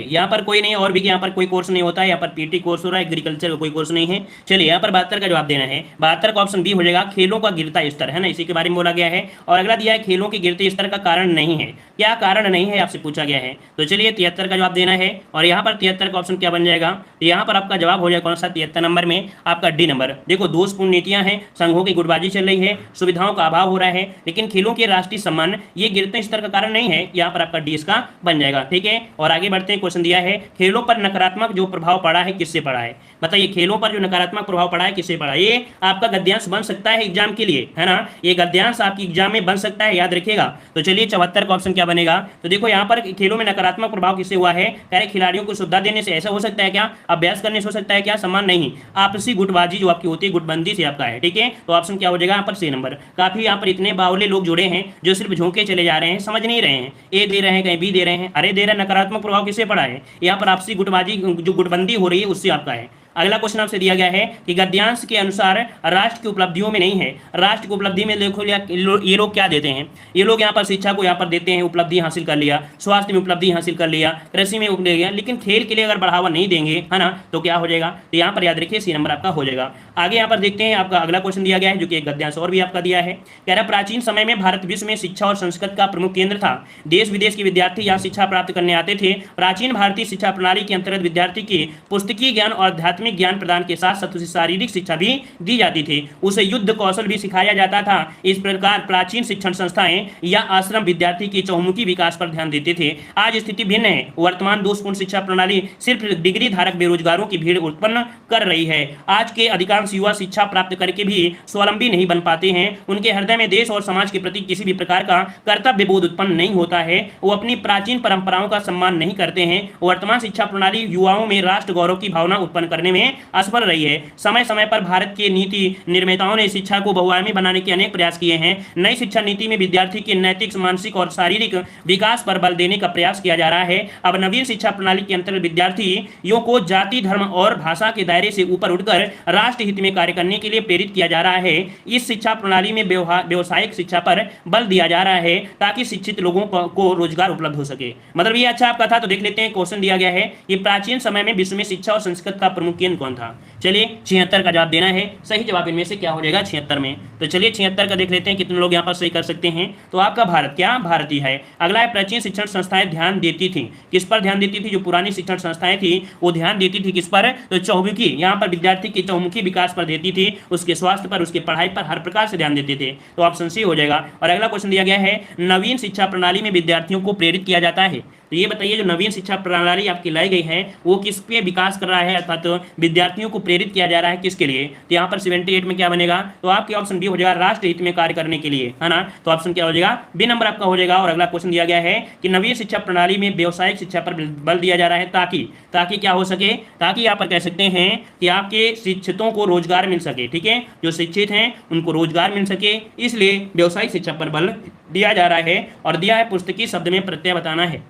यहाँ पर कोई नहीं, और भी यहाँ पर कोई कोर्स नहीं होता है, यहाँ पर पीटी कोर्स हो रहा है, एग्रीकल्चर का कोई कोर्स नहीं है। चलिए यहाँ पर 72 का जवाब देना है। 72 का ऑप्शन बी हो जाएगा, खेलों का गिरता स्तर, है ना, इसी के बारे में बोला गया है। और अगला दिया है खेलों के गिरते स्तर का कारण नहीं है। क्या कारण नहीं है आपसे पूछा गया है। तो चलिए 73 का जवाब देना है। और यहाँ पर 73 का ऑप्शन क्या बन जाएगा, तो यहाँ पर आपका जवाब हो जाएगा कौन सा, 73 नंबर में आपका डी नंबर। देखो, दोषपूर्ण नीतियां हैं, संघों की गुटबाजी चल रही है, सुविधाओं का अभाव हो रहा है, लेकिन खेलों के राष्ट्रीय सम्मान ये गिरते स्तर का कारण नहीं है। यहाँ पर आपका डी इसका बन जाएगा, ठीक है। और आगे बढ़ते हैं, क्वेश्चन दिया है खेलों पर नकारात्मक जो प्रभाव पड़ा है किससे पड़ा है। बताइए, खेलों पर जो नकारात्मक प्रभाव पड़ा है किससे पड़ा। ये आपका गद्यांश बन सकता है एग्जाम के लिए, है ना, ये गद्यांश आपकी एग्जाम में बन सकता है, याद रखिएगा। तो चलिए 74 का ऑप्शन क्या बनेगा। तो देखो यहाँ पर खेलों में नकारात्मक प्रभाव किससे हुआ है, कह रहे खिलाड़ियों को सुविधा देने से। ऐसा हो सकता है क्या, अभ्यास करने से हो सकता है क्या, सम्मान नहीं, आपसी गुटबाजी जो आपकी होती है, गुटबंदी से आपका है, ठीक है। तो ऑप्शन क्या हो जाएगा यहाँ पर सी नंबर। काफी यहाँ पर इतने बावले लोग जुड़े हैं जो सिर्फ झोंके चले जा रहे हैं, समझ नहीं रहे हैं, ए दे रहे हैं कहीं बी दे रहे हैं। अरे दे रहे नकारात्मक प्रभाव किससे पड़ा है, यहाँ पर आपसी गुटबाजी जो गुटबंदी हो रही है उससे आपका है। अगला क्वेश्चन आपसे दिया गया है कि गद्यांश के अनुसार राष्ट्र की उपलब्धियों में नहीं है। राष्ट्र की उपलब्धि में देखो ये लोग क्या देते हैं, ये लोग यहाँ पर शिक्षा को यहाँ पर देते हैं, उपलब्धि हासिल कर लिया, स्वास्थ्य में उपलब्धि हासिल कर लिया, कृषि में उपलब्धि लिया, लेकिन खेल के लिए अगर बढ़ावा नहीं देंगे, है ना, तो क्या हो जाएगा। तो यहाँ पर याद रखिए सी नंबर आपका हो जाएगा। आगे यहाँ पर देखते हैं, आपका अगला क्वेश्चन दिया गया है जो कि एक गद्यांश और भी आपका दिया है। कह रहा प्राचीन समय में भारत विश्व में शिक्षा और संस्कृत का प्रमुख केंद्र था। देश विदेश के विद्यार्थी यहाँ शिक्षा प्राप्त करने आते थे। प्राचीन भारतीय शिक्षा प्रणाली के अंतर्गत विद्यार्थी की पुस्तकीय ज्ञान और आध्यात्मिक ज्ञान प्रदान के साथ साथ उसे शारीरिक शिक्षा भी दी जाती थी, उसे युद्ध कौशल भी सिखाया जाता था। इस प्रकार प्राचीन शिक्षण संस्थाएं या आश्रम विद्यार्थी की चहुमुखी विकास पर ध्यान देते थे। आज स्थिति भिन्न है। वर्तमान दोषपूर्ण शिक्षा प्रणाली सिर्फ डिग्री धारक बेरोजगारों की भीड़ उत्पन्न कर रही है। आज के अधिकांश युवा शिक्षा प्राप्त करके भी स्वावलंबी नहीं बन पाते हैं। उनके हृदय में देश और समाज के प्रति किसी भी प्रकार का कर्तव्य बोध उत्पन्न नहीं होता है। वो अपनी प्राचीन परंपराओं का सम्मान नहीं करते हैं। वर्तमान शिक्षा प्रणाली युवाओं में राष्ट्र गौरव की भावना उत्पन्न करने में असफल रही है। समय समय पर भारत के नीति निर्माताओं ने शिक्षा को बहुआयामी बनाने के अनेक प्रयास किए हैं। नई शिक्षा नीति में विद्यार्थी के नैतिक, मानसिक और शारीरिक विकास पर बल देने का प्रयास किया जा रहा है। अब नवीन शिक्षा प्रणाली के अंतर्गत विद्यार्थियों को जाति, धर्म और भाषा के दायरे से ऊपर उठकर राष्ट्र हित में कार्य करने के लिए प्रेरित किया जा रहा है। इस शिक्षा प्रणाली में व्यवसायिक शिक्षा पर बल दिया जा रहा है ताकि शिक्षित लोगों को रोजगार उपलब्ध हो सके। मतलब ये अच्छा आपका था। तो देख लेते हैं, क्वेश्चन दिया गया है कि प्राचीन समय में विश्व में शिक्षा और संस्कृत का प्रमुख केंद्र कौन था। चलिए 76 का जवाब देना है। सही जवाब इनमें से क्या हो जाएगा, 76 में। तो चलिए 76 का देख लेते हैं कितने लोग यहाँ पर सही कर सकते हैं। तो आपका भारत, क्या भारतीय है। अगला है प्राचीन शिक्षण संस्थाएं ध्यान देती थी, किस पर ध्यान देती थी। जो पुरानी शिक्षण संस्थाएं थी वो ध्यान देती थी किस पर, तो चहुमुखी, यहाँ पर विद्यार्थी के चहुमुखी विकास पर देती थी, उसके स्वास्थ्य पर, उसके पढ़ाई पर, हर प्रकार से ध्यान देते थे। तो ऑप्शन सी हो जाएगा। और अगला क्वेश्चन दिया गया है नवीन शिक्षा प्रणाली में विद्यार्थियों को प्रेरित किया जाता है। तो ये बताइए, जो नवीन शिक्षा प्रणाली आपकी लाई गई है वो किस पे विकास कर रहा है, अर्थात तो विद्यार्थियों को प्रेरित किया जा रहा है किसके लिए। तो यहाँ पर 78 में क्या बनेगा, तो आपके ऑप्शन बी हो जाएगा, राष्ट्र हित में कार्य करने के लिए, है ना। तो ऑप्शन क्या हो जाएगा, बी नंबर आपका हो जाएगा। और अगला क्वेश्चन दिया गया है कि नवीन शिक्षा प्रणाली में व्यवसायिक शिक्षा पर बल दिया जा रहा है ताकि क्या हो सके, ताकि यहाँ पर कह सकते हैं कि आपके शिक्षितों को रोजगार मिल सके, ठीक है, जो शिक्षित हैं उनको रोजगार मिल सके, इसलिए व्यवसायिक शिक्षा पर बल दिया जा रहा है। और दिया है पुस्तकीय शब्द में प्रत्यय बताना है।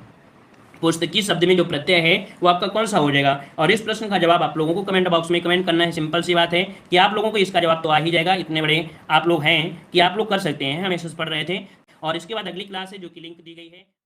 पुस्तकीय शब्द में जो प्रत्यय है वो आपका कौन सा हो जाएगा। और इस प्रश्न का जवाब आप लोगों को कमेंट बॉक्स में कमेंट करना है। सिंपल सी बात है कि आप लोगों को इसका जवाब तो आ ही जाएगा, इतने बड़े आप लोग हैं कि आप लोग कर सकते हैं, हमेशा पढ़ रहे थे। और इसके बाद अगली क्लास है जो कि लिंक दी गई है।